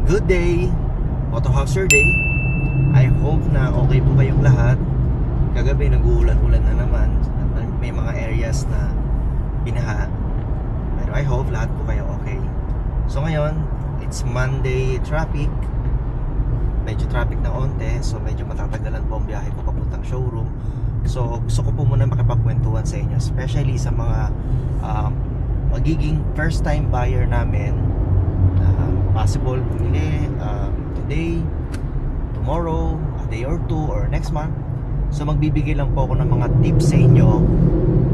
Good day, Auto Hauser Day. I hope na okay po kayong lahat. Kagabi nag-uulan-ulan na naman at may mga areas na binaha. Pero I hope lahat po kayo okay. So ngayon, it's Monday traffic. Medyo traffic na onte, so medyo matatagalan po ang biyahe ko papuntang showroom. So gusto ko po muna makipagkwentuhan sa inyo, especially sa mga magiging first time buyer namin. Possible bumili today, tomorrow, a day or two, or next month. So magbibigay lang po ako ng mga tips sa inyo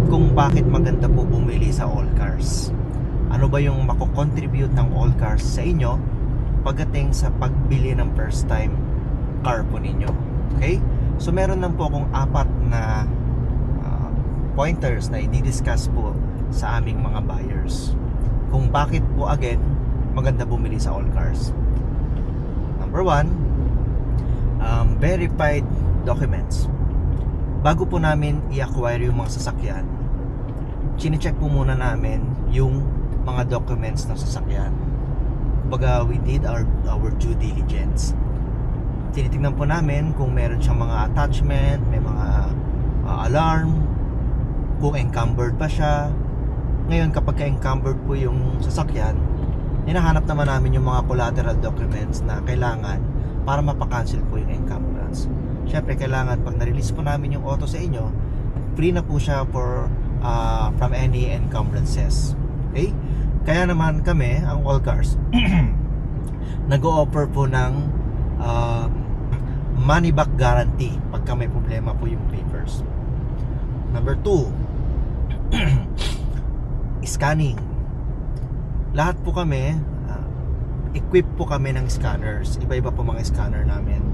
kung bakit maganda po bumili sa all cars. Ano ba yung mako-contribute ng all cars sa inyo pagdating sa pagbili ng first time car po ninyo. Okay? So meron lang po akong 4 na pointers na i-discuss po sa aming mga buyers kung bakit po again maganda bumili sa all cars. Number 1, verified documents. Bago po namin i-acquire yung mga sasakyan, chine-check po muna namin yung mga documents ng sasakyan. Kumbaga, we did our due diligence. Tinitingnan po namin kung meron siyang mga attachment, may mga alarm, kung encumbered pa siya. Ngayon, kapag ka-encumbered po yung sasakyan, hinahanap naman namin yung mga collateral documents na kailangan para mapakancel po yung encumbrance. Siyempre, kailangan pag na-release po namin yung auto sa inyo, free na po siya from any encumbrances. Okay? Kaya naman kami, ang all cars, nag-o-offer po ng money back guarantee pagka may problema po yung papers. Number 2, scanning. Lahat po kami, equip po kami ng scanners. Iba-iba po mga scanner namin.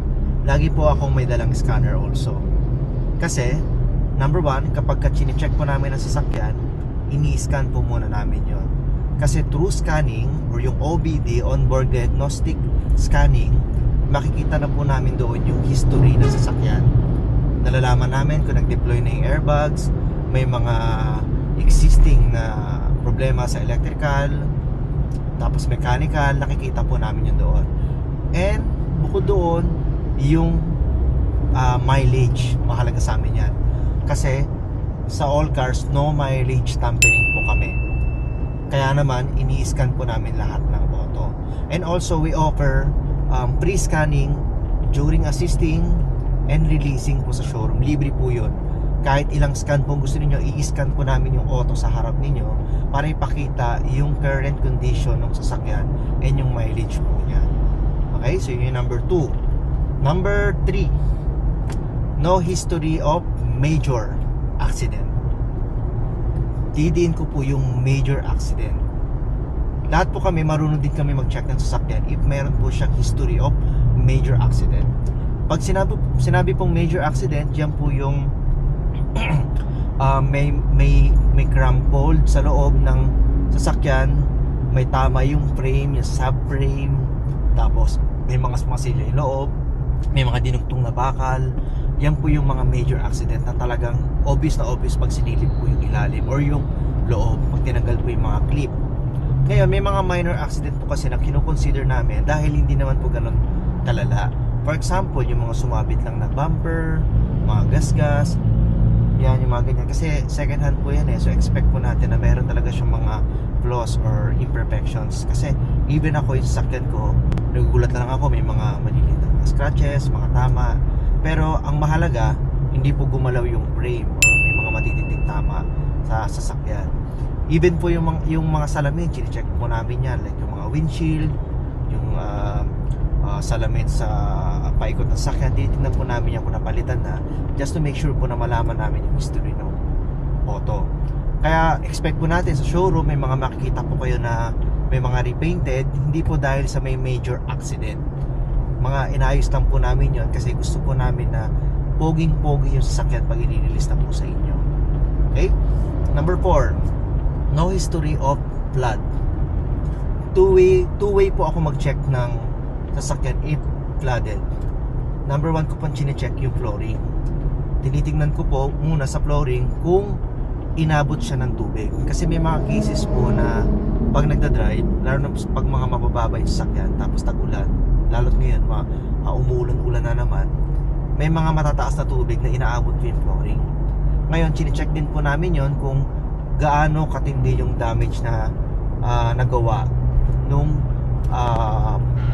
Lagi po akong may dalang scanner also. Kasi, number 1, kapag chine-check po namin ang sasakyan, ini-scan po muna namin yon. Kasi through scanning, or yung OBD, on-board diagnostic scanning, makikita na po namin doon yung history ng sasakyan. Nalalaman namin kung nag-deploy na yung airbags, may mga existing na problema sa electrical, tapos mechanical, nakikita po namin yun doon. And bukod doon, yung mileage, mahalaga sa amin yan. Kasi sa all cars, no mileage tampering po kami. Kaya naman, ini-scan po namin lahat ng auto. And also, we offer pre-scanning during assisting and releasing po sa showroom. Libre po yun. Kahit ilang scan po gusto niyo, i-scan po namin yung auto sa harap ninyo para ipakita yung current condition ng sasakyan and yung mileage po niya. Okay, so yun yung number 2. Number 3, no history of major accident. Didiin ko po yung major accident. Lahat po kami, marunong din kami mag-check ng sasakyan if meron po siyang history of major accident. Pag sinabi pong major accident, yan po yung may crumpled sa loob ng sasakyan, may tama yung frame, yung subframe, tapos may mga sumasilya yung loob, may mga dinugtong na bakal. Yan po yung mga major accident na talagang obvious na obvious pag sinilip po yung ilalim or yung loob, pag tinanggal po yung mga clip. Ngayon, may mga minor accident po kasi na kinukonsider namin dahil hindi naman po ganun kalala. For example, yung mga sumabit lang na bumper, mga gasgas, yan yung mga ganyan. Kasi second hand po yan eh. So expect po natin na meron talaga siyang mga flaws or imperfections. Kasi even ako yung sasakyan ko, nagugulat na lang ako, may mga maliliit na scratches, mga tama. Pero ang mahalaga, hindi po gumalaw yung frame or may mga matitinding tama sa sasakyan. Even po yung mga salamin, chine-check po namin yan. Like yung mga windshield, yung salamin sa paikot ng sasakyan, titignan po namin yan kung napalitan na, just to make sure po na malaman namin yung history ng auto. Kaya expect po natin sa showroom may mga makikita po kayo na may mga repainted, hindi po dahil sa may major accident. Mga inaayos lang po namin yon kasi gusto po namin na poging-pogi yung sasakyan pag i-release na po sa inyo. Okay? Number 4, no history of flood. Two-way po ako mag-check ng sasakyan if flooded. Number 1 ko pang chine-check yung flooring. Tinitingnan ko po muna sa flooring kung inabot siya ng tubig. Kasi may mga cases po na pag nagda-drive, lalo na pag mga mabababa yung sasakyan, tapos tag-ulan, lalo't ngayon, umuulan-ulan na naman, may mga matataas na tubig na inaabot ko yung flooring. Ngayon, chine-check din po namin yon kung gaano katindi yung damage na nagawa nung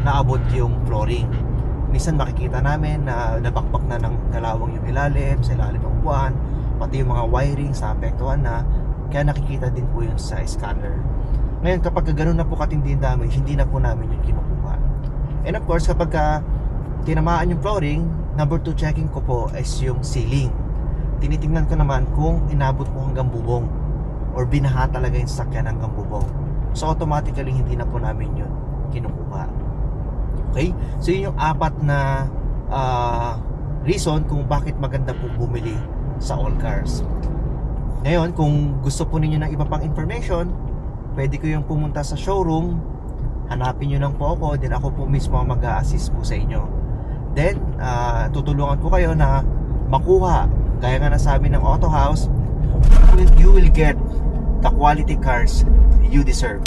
naabot yung flooring. Minsan makikita namin na nabakbak na ng kalawang yung ilalim, sa ilalim ng upuan, pati yung mga wiring sa apektuhan na, kaya nakikita din po yun sa scanner. Ngayon, kapag gano'n na po katindi yung damage, hindi na po namin yung kinukuha. And of course, kapag tinamaan yung flooring, number 2 checking ko po is yung ceiling. Tinitingnan ko naman kung inabot po hanggang bubong or binaha talaga yung sakyan hanggang bubong. So automatically hindi na po namin yun kinukuha. Okay? So yun yung 4 na reason kung bakit maganda po bumili sa All Cars. Ngayon, kung gusto po ninyo ng iba pang information, pwede ko yung pumunta sa showroom, hanapin nyo lang po ako, then ako po mismo ang mag-a-assist po sa inyo. Then, tutulungan ko kayo na makuha, gaya nga nasabi ng Auto House, you will get the quality cars you deserve.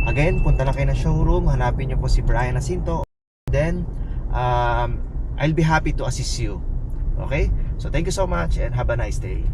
Again, punta lang kayo na showroom, hanapin nyo po si Brian Jacinto. Then, I'll be happy to assist you. Okay? So, thank you so much and have a nice day.